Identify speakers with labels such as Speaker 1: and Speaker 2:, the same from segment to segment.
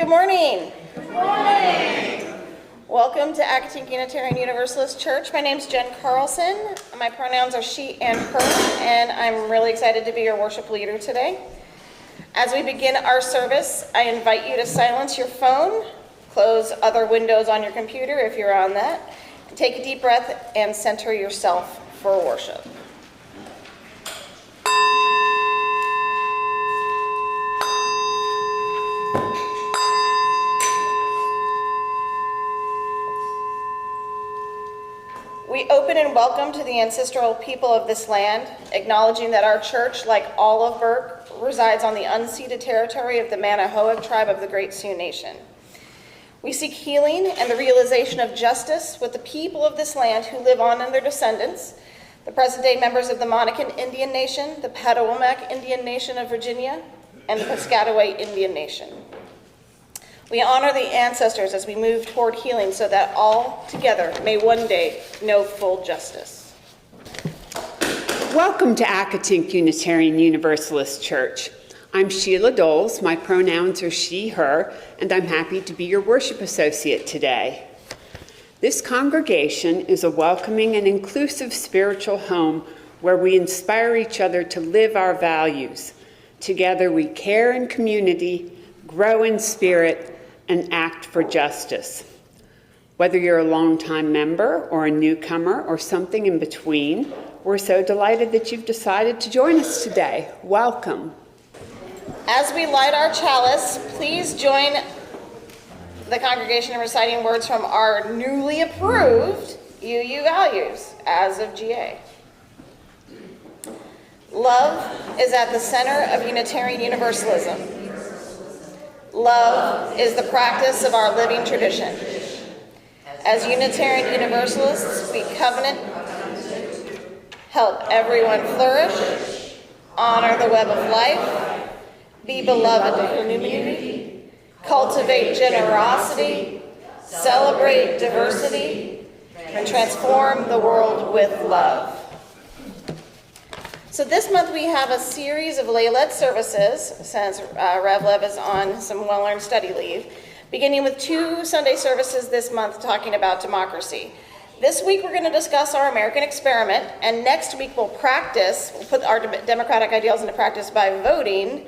Speaker 1: Good morning. Good morning. Welcome to Accotink Unitarian Universalist Church. My name's Jen Carlson. My pronouns are she and her, and I'm really excited to be your worship leader today. As we begin our service, I invite you to silence your phone, close other windows on your computer if you're on that, and take a deep breath and center yourself for worship. We open and welcome to the ancestral people of this land, acknowledging that our church, like all of Burke, resides on the unceded territory of the Manahoac tribe of the Great Sioux Nation. We seek healing and the realization of justice with the people of this land who live on and their descendants, the present-day members of the Monacan Indian Nation, the Patawomac Indian Nation of Virginia, and the Piscataway Indian Nation. We honor the ancestors as we move toward healing so that all together may one day know full justice.
Speaker 2: Welcome to Accotink Unitarian Universalist Church. I'm Sheila Doles, my pronouns are she, her, and I'm happy to be your worship associate today. This congregation is a welcoming and inclusive spiritual home where we inspire each other to live our values. Together we care in community, grow in spirit, and act for justice. Whether you're a longtime member or a newcomer or something in between, we're so delighted that you've decided to join us today. Welcome.
Speaker 1: As we light our chalice, please join the congregation in reciting words from our newly approved UU values as of GA. Love is at the center of Unitarian Universalism. Love is the practice of our living tradition. As Unitarian Universalists, we covenant, help everyone flourish, honor the web of life, be beloved in community, cultivate generosity, celebrate diversity, and transform the world with love. So this month we have a series of lay-led services, since Rev Lev is on some well-earned study leave, beginning with 2 Sunday services this month talking about democracy. This week we're going to discuss our American experiment, and next week we'll put our democratic ideals into practice by voting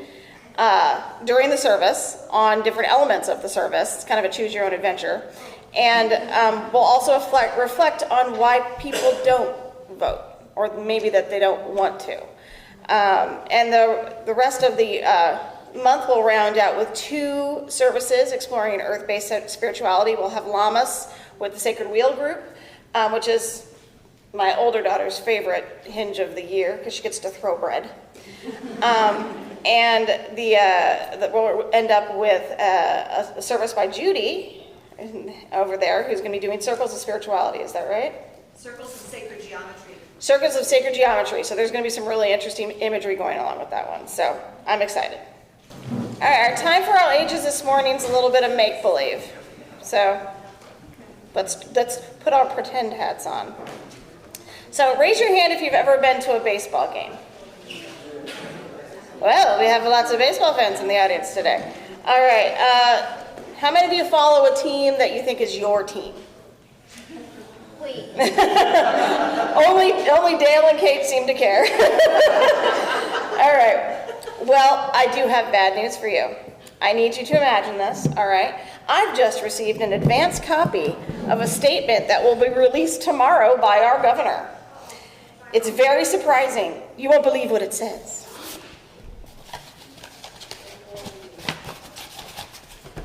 Speaker 1: during the service on different elements of the service. It's kind of a choose-your-own-adventure. And we'll also reflect on why people don't vote, or maybe that they don't want to. And the rest of the month will round out with 2 services exploring earth-based spirituality. We'll have Lamas with the Sacred Wheel group, which is my older daughter's favorite hinge of the year because she gets to throw bread. And we'll end up with a service by Judy over there, who's going to be doing Circles of Spirituality. Is that right?
Speaker 3: Circles of Sacred Geometry.
Speaker 1: Circles of Sacred Geometry. So there's going to be some really interesting imagery going along with that one. So I'm excited. All right, our time for all ages this morning is a little bit of make-believe. So let's put our pretend hats on. So raise your hand if you've ever been to a baseball game. Well, we have lots of baseball fans in the audience today. All right, how many of you follow a team that you think is your team?
Speaker 3: Wait.
Speaker 1: Only Dale and Kate seem to care. All right. Well, I do have bad news for you. I need you to imagine this, all right? I've just received an advance copy of a statement that will be released tomorrow by our governor. It's very surprising. You won't believe what it says.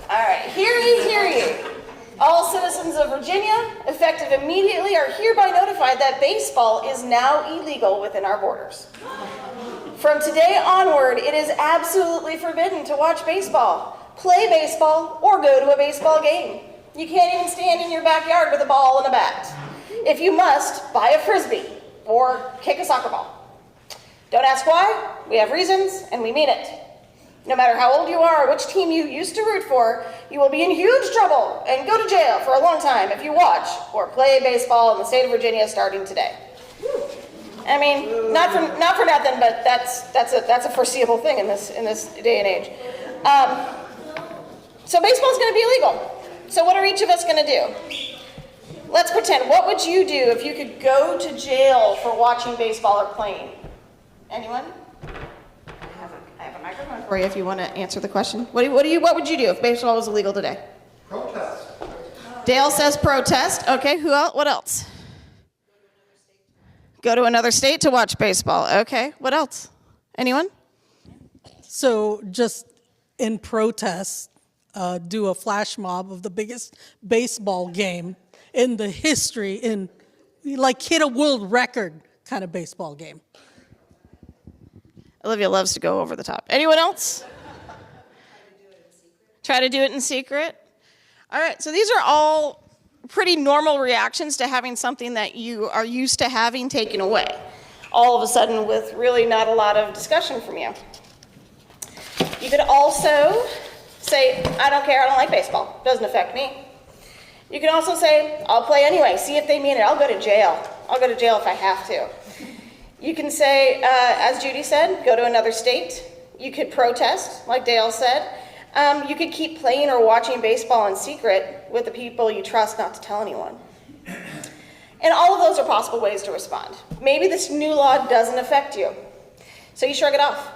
Speaker 1: All right, hear ye, hear ye. All citizens of Virginia, effective immediately, are hereby notified that baseball is now illegal within our borders. From today onward, it is absolutely forbidden to watch baseball, play baseball, or go to a baseball game. You can't even stand in your backyard with a ball and a bat. If you must, buy a Frisbee or kick a soccer ball. Don't ask why. We have reasons, and we mean it. No matter how old you are or which team you used to root for, you will be in huge trouble and go to jail for a long time if you watch or play baseball in the state of Virginia starting today. I mean, not for nothing, but that's a foreseeable thing in this day and age. So baseball's going to be illegal. So what are each of us going to do? Let's pretend. What would you do if you could go to jail for watching baseball or playing? Anyone? I have a microphone for you if you want to answer the question. What would you do if baseball was illegal today?
Speaker 4: Protest.
Speaker 1: Dale says protest. Okay, who else? What else? Go to another state to watch baseball. Okay, what else? Anyone?
Speaker 5: So just in protest, do a flash mob of the biggest baseball game in the history, like hit a world record kind of baseball game.
Speaker 1: Olivia loves to go over the top. Anyone else? Try to do it in secret. All right, so these are all pretty normal reactions to having something that you are used to having taken away. All of a sudden with really not a lot of discussion from you. You could also say, I don't care, I don't like baseball. Doesn't affect me. You can also say, I'll play anyway, see if they mean it. I'll go to jail. I'll go to jail if I have to. You can say, as Judy said, go to another state. You could protest, like Dale said. You could keep playing or watching baseball in secret with the people you trust not to tell anyone. And all of those are possible ways to respond. Maybe this new law doesn't affect you, so you shrug it off.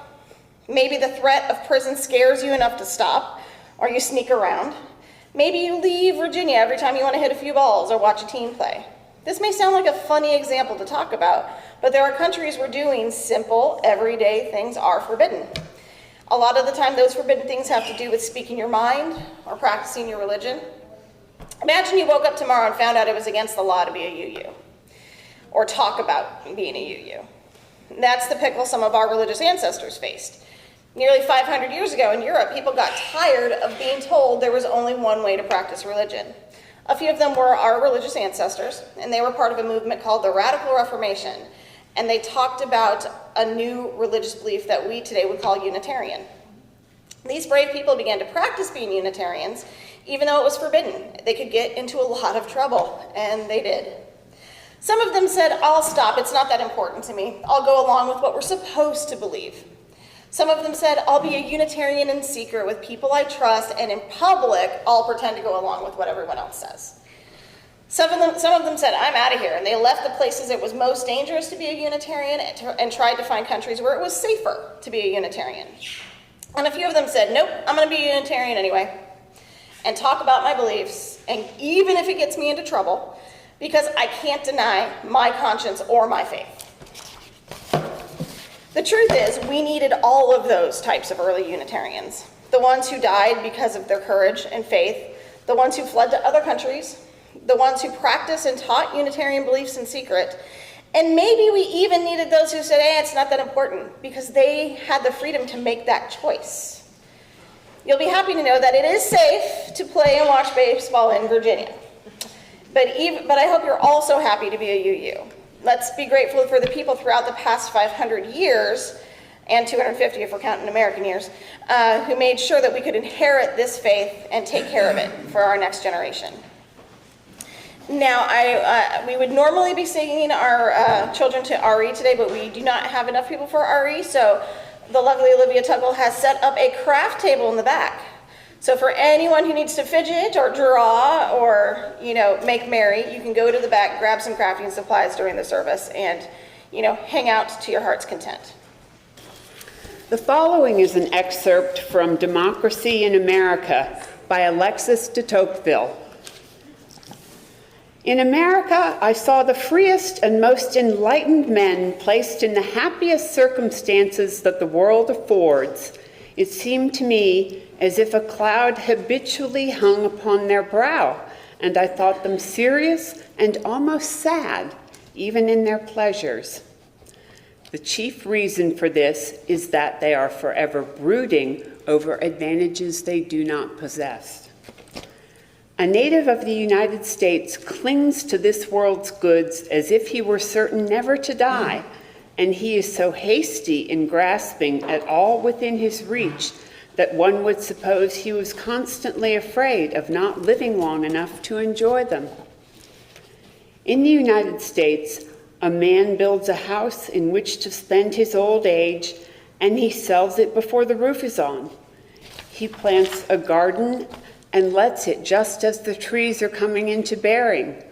Speaker 1: Maybe the threat of prison scares you enough to stop, or you sneak around. Maybe you leave Virginia every time you want to hit a few balls or watch a team play. This may sound like a funny example to talk about, but there are countries where doing simple, everyday things are forbidden. A lot of the time, those forbidden things have to do with speaking your mind or practicing your religion. Imagine you woke up tomorrow and found out it was against the law to be a UU, or talk about being a UU. That's the pickle some of our religious ancestors faced. Nearly 500 years ago in Europe, people got tired of being told there was only one way to practice religion. A few of them were our religious ancestors, and they were part of a movement called the Radical Reformation, and they talked about a new religious belief that we today would call Unitarian. These brave people began to practice being Unitarians, even though it was forbidden. They could get into a lot of trouble, and they did. Some of them said, I'll stop, it's not that important to me. I'll go along with what we're supposed to believe. Some of them said, I'll be a Unitarian in secret with people I trust, and in public, I'll pretend to go along with what everyone else says. Some of them said, I'm out of here, and they left the places it was most dangerous to be a Unitarian and tried to find countries where it was safer to be a Unitarian. And a few of them said, nope, I'm going to be a Unitarian anyway, and talk about my beliefs, and even if it gets me into trouble, because I can't deny my conscience or my faith. The truth is, we needed all of those types of early Unitarians. The ones who died because of their courage and faith, the ones who fled to other countries, the ones who practiced and taught Unitarian beliefs in secret, and maybe we even needed those who said, hey, it's not that important, because they had the freedom to make that choice. You'll be happy to know that it is safe to play and watch baseball in Virginia. But I hope you're also happy to be a UU. Let's be grateful for the people throughout the past 500 years, and 250 if we're counting American years, who made sure that we could inherit this faith and take care of it for our next generation. Now, we would normally be singing our children to RE today, but we do not have enough people for RE, so the lovely Olivia Tuggle has set up a craft table in the back. So for anyone who needs to fidget or draw or, make merry, you can go to the back, grab some crafting supplies during the service, and, hang out to your heart's content.
Speaker 2: The following is an excerpt from Democracy in America by Alexis de Tocqueville. In America, I saw the freest and most enlightened men placed in the happiest circumstances that the world affords. It seemed to me as if a cloud habitually hung upon their brow, and I thought them serious and almost sad, even in their pleasures. The chief reason for this is that they are forever brooding over advantages they do not possess. A native of the United States clings to this world's goods as if he were certain never to die, and he is so hasty in grasping at all within his reach that one would suppose he was constantly afraid of not living long enough to enjoy them. In the United States, a man builds a house in which to spend his old age, and he sells it before the roof is on. He plants a garden and lets it just as the trees are coming into bearing.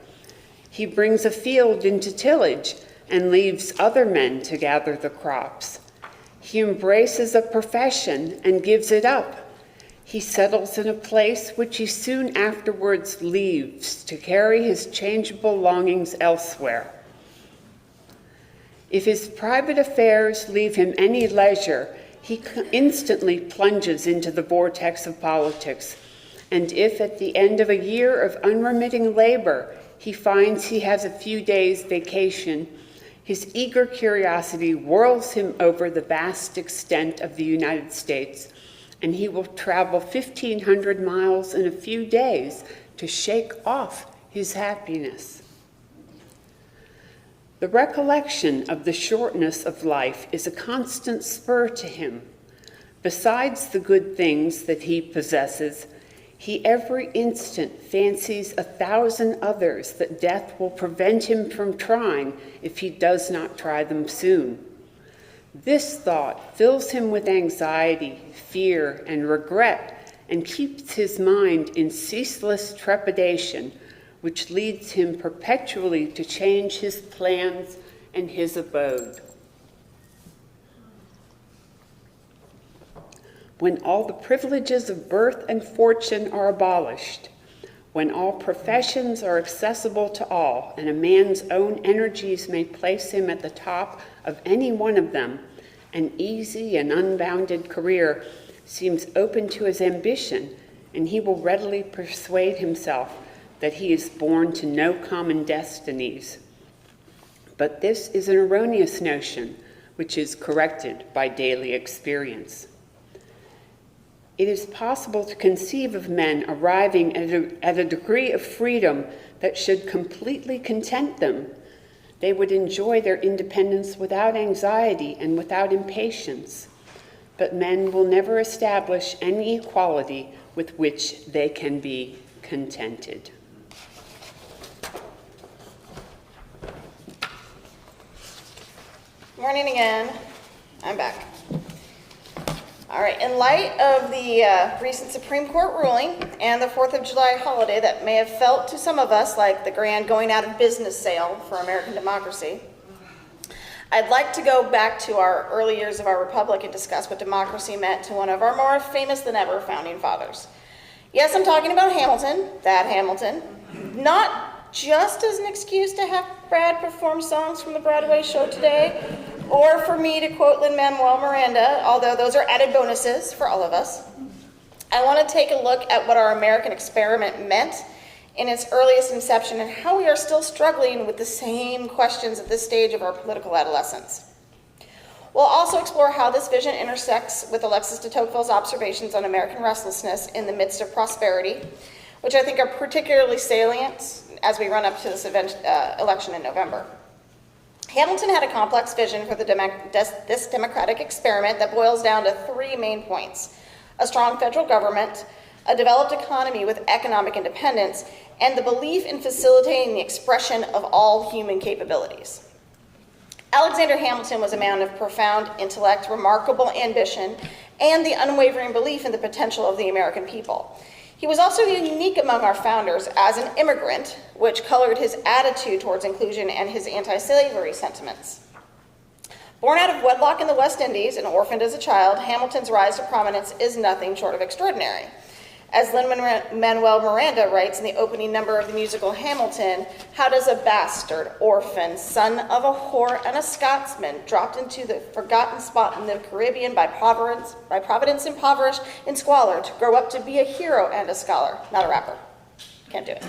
Speaker 2: He brings a field into tillage and leaves other men to gather the crops. He embraces a profession and gives it up. He settles in a place which he soon afterwards leaves to carry his changeable longings elsewhere. If his private affairs leave him any leisure, he instantly plunges into the vortex of politics. And if at the end of a year of unremitting labor, he finds he has a few days' vacation, his eager curiosity whirls him over the vast extent of the United States, and he will travel 1,500 miles in a few days to shake off his happiness. The recollection of the shortness of life is a constant spur to him. Besides the good things that he possesses, he every instant fancies 1,000 others that death will prevent him from trying if he does not try them soon. This thought fills him with anxiety, fear, and regret, and keeps his mind in ceaseless trepidation, which leads him perpetually to change his plans and his abode. When all the privileges of birth and fortune are abolished, when all professions are accessible to all, and a man's own energies may place him at the top of any one of them, an easy and unbounded career seems open to his ambition, and he will readily persuade himself that he is born to no common destinies. But this is an erroneous notion, which is corrected by daily experience. It is possible to conceive of men arriving at a degree of freedom that should completely content them. They would enjoy their independence without anxiety and without impatience. But men will never establish any equality with which they can be contented.
Speaker 1: Morning again. I'm back. All right, in light of the recent Supreme Court ruling and the 4th of July holiday that may have felt to some of us like the grand going out of business sale for American democracy, I'd like to go back to our early years of our republic and discuss what democracy meant to one of our more famous than ever founding fathers. Yes, I'm talking about Hamilton, that Hamilton, not just as an excuse to have Brad perform songs from the Broadway show today, or for me to quote Lin-Manuel Miranda, although those are added bonuses for all of us. I want to take a look at what our American experiment meant in its earliest inception and how we are still struggling with the same questions at this stage of our political adolescence. We'll also explore how this vision intersects with Alexis de Tocqueville's observations on American restlessness in the midst of prosperity, which I think are particularly salient as we run up to this election in November. Hamilton had a complex vision for this democratic experiment that boils down to 3 main points: a strong federal government, a developed economy with economic independence, and the belief in facilitating the expression of all human capabilities. Alexander Hamilton was a man of profound intellect, remarkable ambition, and the unwavering belief in the potential of the American people. He was also unique among our founders as an immigrant, which colored his attitude towards inclusion and his anti-slavery sentiments. Born out of wedlock in the West Indies and orphaned as a child, Hamilton's rise to prominence is nothing short of extraordinary. As Lin-Manuel Miranda writes in the opening number of the musical Hamilton, how does a bastard, orphan, son of a whore and a Scotsman, dropped into the forgotten spot in the Caribbean by providence impoverished in squalor, to grow up to be a hero and a scholar? Not a rapper. Can't do it.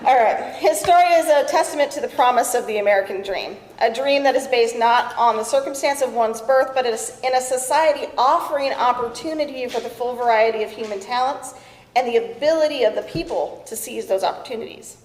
Speaker 1: All right, his story is a testament to the promise of the American dream, a dream that is based not on the circumstance of one's birth, but in a society offering opportunity for the full variety of human talents and the ability of the people to seize those opportunities.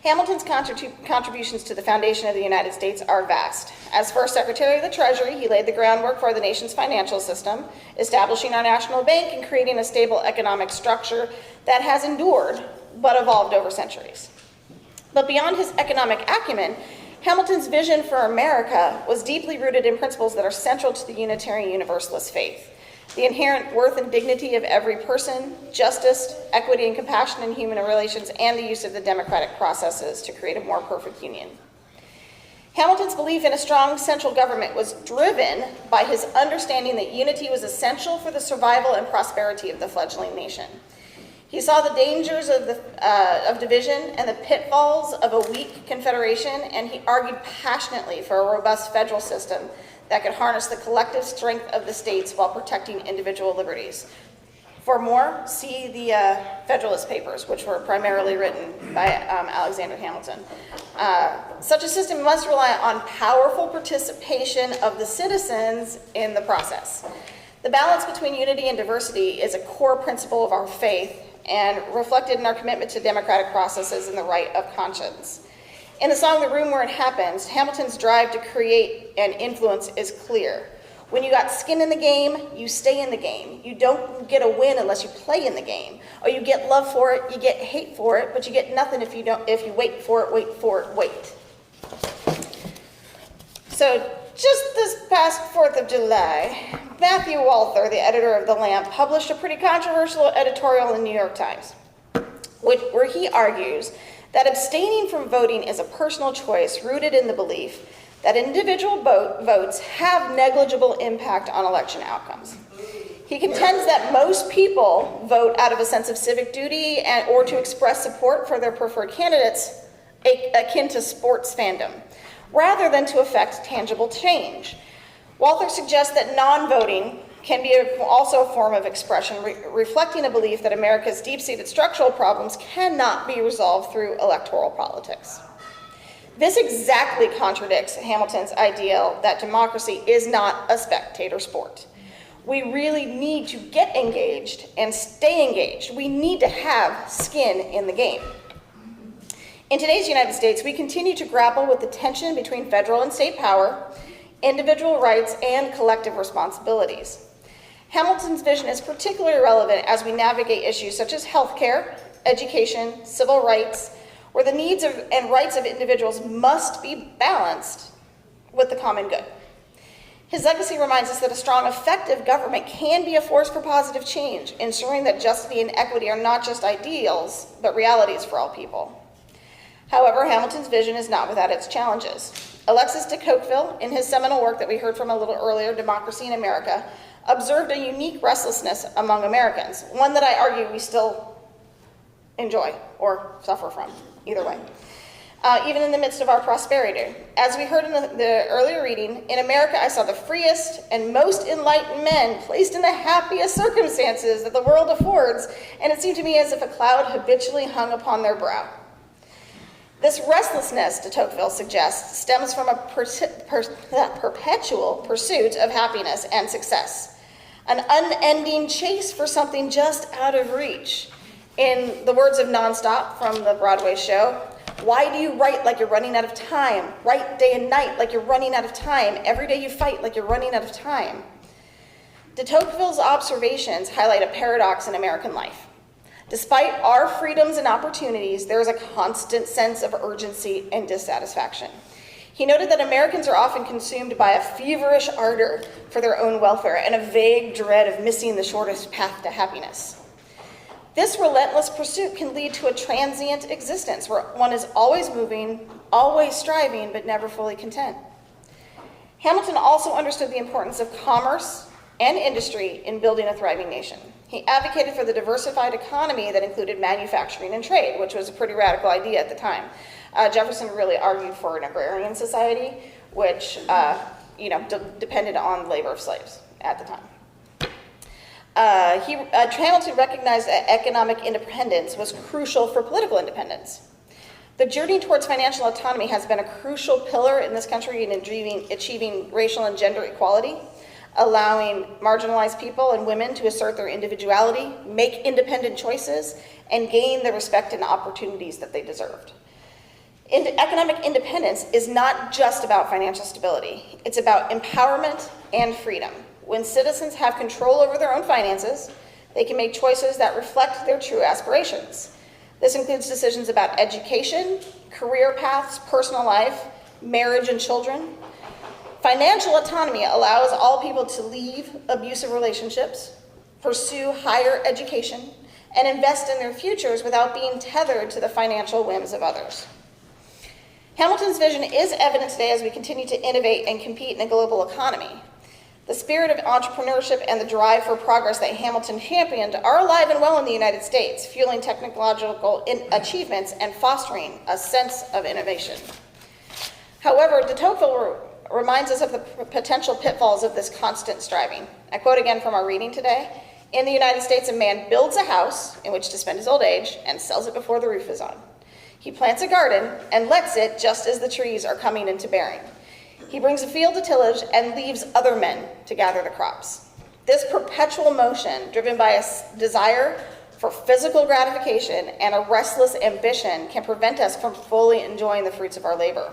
Speaker 1: Hamilton's contributions to the foundation of the United States are vast. As first Secretary of the Treasury, he laid the groundwork for the nation's financial system, establishing our national bank and creating a stable economic structure that has endured but evolved over centuries. But beyond his economic acumen, Hamilton's vision for America was deeply rooted in principles that are central to the Unitarian Universalist faith. the inherent worth and dignity of every person, justice, equity, and compassion in human relations, and the use of the democratic processes to create a more perfect union. Hamilton's belief in a strong central government was driven by his understanding that unity was essential for the survival and prosperity of the fledgling nation. He saw the dangers of division and the pitfalls of a weak confederation, and he argued passionately for a robust federal system that could harness the collective strength of the states while protecting individual liberties. For more, see the Federalist Papers, which were primarily written by Alexander Hamilton. Such a system must rely on powerful participation of the citizens in the process. The balance between unity and diversity is a core principle of our faith and reflected in our commitment to democratic processes and the right of conscience. In the song The Room Where It Happens, Hamilton's drive to create and influence is clear. When you got skin in the game, you stay in the game. You don't get a win unless you play in the game. Or you get love for it, you get hate for it, but you get nothing if you wait for it. So just this past 4th of July, Matthew Walther, the editor of The Lamp, published a pretty controversial editorial in the New York Times, where he argues that abstaining from voting is a personal choice rooted in the belief that individual votes have negligible impact on election outcomes. He contends that most people vote out of a sense of civic duty or to express support for their preferred candidates, akin to sports fandom, rather than to affect tangible change. Walther suggests that non-voting can be also a form of expression, reflecting a belief that America's deep-seated structural problems cannot be resolved through electoral politics. This exactly contradicts Hamilton's ideal that democracy is not a spectator sport. We really need to get engaged and stay engaged. We need to have skin in the game. In today's United States, we continue to grapple with the tension between federal and state power, individual rights, and collective responsibilities. Hamilton's vision is particularly relevant as we navigate issues such as healthcare, education, civil rights, where the needs and rights of individuals must be balanced with the common good. His legacy reminds us that a strong, effective government can be a force for positive change, ensuring that justice and equity are not just ideals, but realities for all people. However, Hamilton's vision is not without its challenges. Alexis de Tocqueville, in his seminal work that we heard from a little earlier, Democracy in America, observed a unique restlessness among Americans, one that I argue we still enjoy or suffer from, either way, even in the midst of our prosperity. As we heard in the earlier reading, in America I saw the freest and most enlightened men placed in the happiest circumstances that the world affords, and it seemed to me as if a cloud habitually hung upon their brow. This restlessness, de Tocqueville suggests, stems from a perpetual pursuit of happiness and success, an unending chase for something just out of reach. In the words of Nonstop from the Broadway show, why do you write like you're running out of time? Write day and night like you're running out of time. Every day you fight like you're running out of time. De Tocqueville's observations highlight a paradox in American life. Despite our freedoms and opportunities, there is a constant sense of urgency and dissatisfaction. He noted that Americans are often consumed by a feverish ardor for their own welfare and a vague dread of missing the shortest path to happiness. This relentless pursuit can lead to a transient existence where one is always moving, always striving, but never fully content. Hamilton also understood the importance of commerce and industry in building a thriving nation. He advocated for the diversified economy that included manufacturing and trade, which was a pretty radical idea at the time. Jefferson really argued for an agrarian society, which depended on the labor of slaves at the time. Hamilton recognized that economic independence was crucial for political independence. The journey towards financial autonomy has been a crucial pillar in this country in achieving racial and gender equality, allowing marginalized people and women to assert their individuality, make independent choices, and gain the respect and opportunities that they deserved. Economic independence is not just about financial stability. It's about empowerment and freedom. When citizens have control over their own finances, they can make choices that reflect their true aspirations. This includes decisions about education, career paths, personal life, marriage, and children. Financial autonomy allows all people to leave abusive relationships, pursue higher education, and invest in their futures without being tethered to the financial whims of others. Hamilton's vision is evident today as we continue to innovate and compete in a global economy. The spirit of entrepreneurship and the drive for progress that Hamilton championed are alive and well in the United States, fueling technological achievements and fostering a sense of innovation. However, de Tocqueville reminds us of the potential pitfalls of this constant striving. I quote again from our reading today. In the United States, a man builds a house in which to spend his old age and sells it before the roof is on. He plants a garden and lets it just as the trees are coming into bearing. He brings a field to tillage and leaves other men to gather the crops. This perpetual motion, driven by a desire for physical gratification and a restless ambition, can prevent us from fully enjoying the fruits of our labor.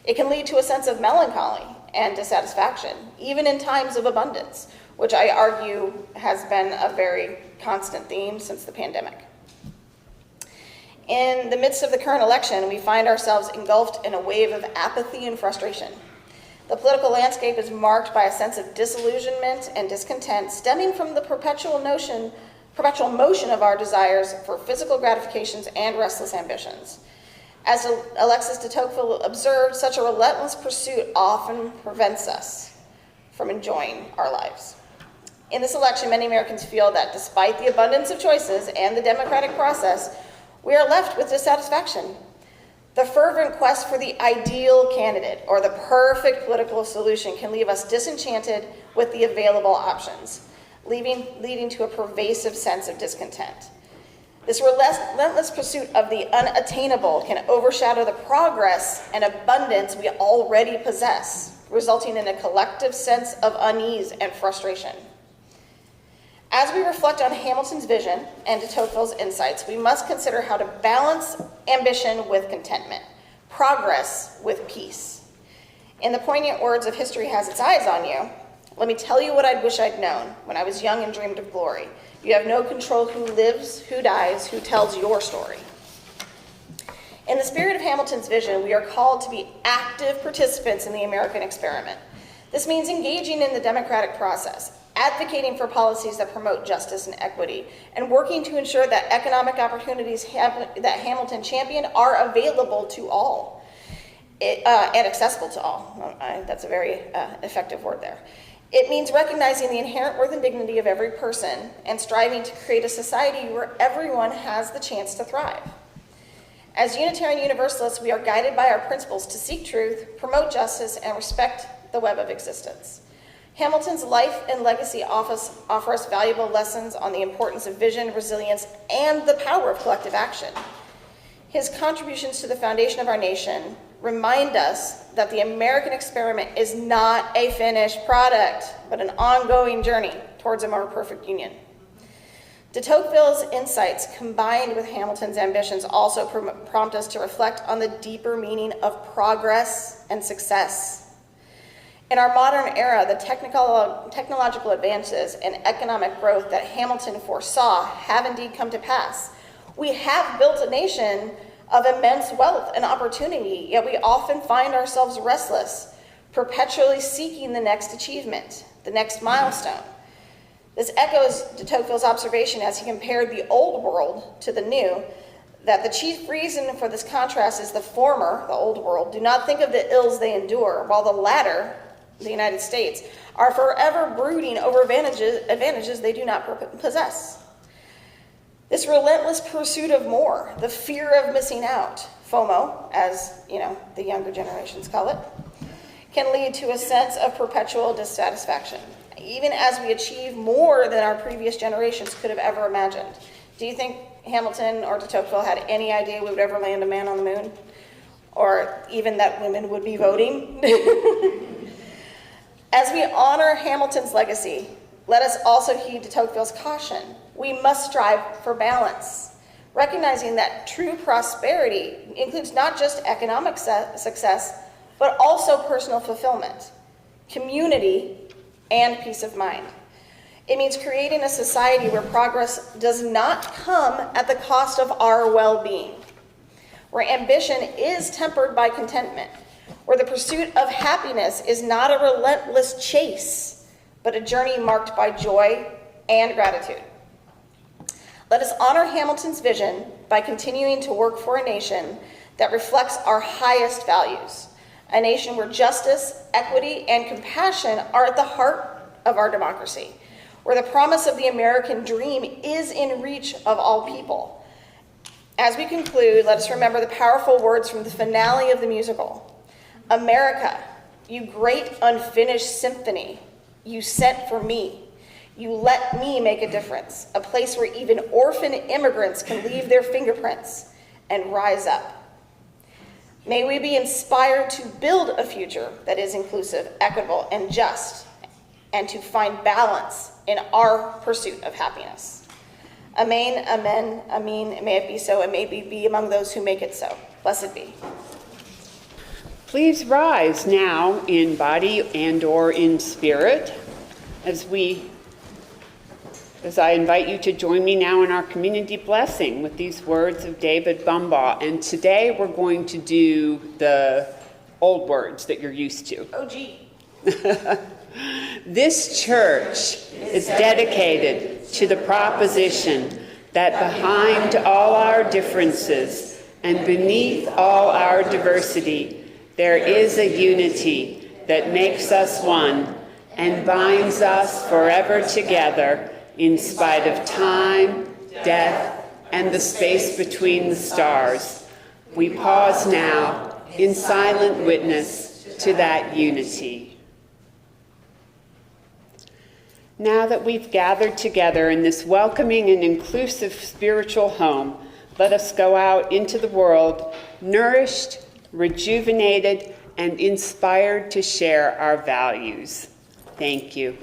Speaker 1: It can lead to a sense of melancholy and dissatisfaction, even in times of abundance, which I argue has been a very constant theme since the pandemic. In the midst of the current election, we find ourselves engulfed in a wave of apathy and frustration. The political landscape is marked by a sense of disillusionment and discontent stemming from the perpetual motion of our desires for physical gratifications and restless ambitions. As Alexis de Tocqueville observed, such a relentless pursuit often prevents us from enjoying our lives. In this election, many Americans feel that despite the abundance of choices and the democratic process, we are left with dissatisfaction. The fervent quest for the ideal candidate or the perfect political solution can leave us disenchanted with the available options, leading to a pervasive sense of discontent. This relentless pursuit of the unattainable can overshadow the progress and abundance we already possess, resulting in a collective sense of unease and frustration. As we reflect on Hamilton's vision and de Tocqueville's insights, we must consider how to balance ambition with contentment, progress with peace. In the poignant words of History Has Its Eyes on You, let me tell you what I wish I'd known when I was young and dreamed of glory. You have no control who lives, who dies, who tells your story. In the spirit of Hamilton's vision, we are called to be active participants in the American experiment. This means engaging in the democratic process, advocating for policies that promote justice and equity, and working to ensure that economic opportunities that Hamilton championed are available to all and accessible to all. That's a very effective word there. It means recognizing the inherent worth and dignity of every person and striving to create a society where everyone has the chance to thrive. As Unitarian Universalists, we are guided by our principles to seek truth, promote justice, and respect the web of existence. Hamilton's life and legacy offer us valuable lessons on the importance of vision, resilience, and the power of collective action. His contributions to the foundation of our nation remind us that the American experiment is not a finished product, but an ongoing journey towards a more perfect union. De Tocqueville's insights, combined with Hamilton's ambitions, also prompt us to reflect on the deeper meaning of progress and success. In our modern era, the technological advances and economic growth that Hamilton foresaw have indeed come to pass. We have built a nation of immense wealth and opportunity, yet we often find ourselves restless, perpetually seeking the next achievement, the next milestone. This echoes de Tocqueville's observation as he compared the old world to the new, that the chief reason for this contrast is the former, the old world, do not think of the ills they endure, while the latter, the United States, are forever brooding over advantages they do not possess. This relentless pursuit of more, the fear of missing out, FOMO, as the younger generations call it, can lead to a sense of perpetual dissatisfaction, even as we achieve more than our previous generations could have ever imagined. Do you think Hamilton or de Tocqueville had any idea we would ever land a man on the moon? Or even that women would be voting? As we honor Hamilton's legacy, let us also heed de Tocqueville's caution. We must strive for balance, recognizing that true prosperity includes not just economic success, but also personal fulfillment, community, and peace of mind. It means creating a society where progress does not come at the cost of our well-being, where ambition is tempered by contentment, where the pursuit of happiness is not a relentless chase, but a journey marked by joy and gratitude. Let us honor Hamilton's vision by continuing to work for a nation that reflects our highest values, a nation where justice, equity, and compassion are at the heart of our democracy, where the promise of the American dream is in reach of all people. As we conclude, let us remember the powerful words from the finale of the musical. America, you great unfinished symphony, you sent for me. You let me make a difference, a place where even orphan immigrants can leave their fingerprints and rise up. May we be inspired to build a future that is inclusive, equitable, and just, and to find balance in our pursuit of happiness. Amen, amen, amen. May it be so, and may we be among those who make it so. Blessed be.
Speaker 2: Please rise now in body and/or in spirit as I invite you to join me now in our community blessing with these words of David Bumbaugh. And today we're going to do the old words that you're used to.
Speaker 1: Oh, gee.
Speaker 2: This church is dedicated to the proposition that behind all our differences and beneath all our diversity, there is a unity that makes us one and binds us forever together in spite of time, death, and the space between the stars. We pause now in silent witness to that unity. Now that we've gathered together in this welcoming and inclusive spiritual home, let us go out into the world nourished, rejuvenated, and inspired to share our values. Thank you.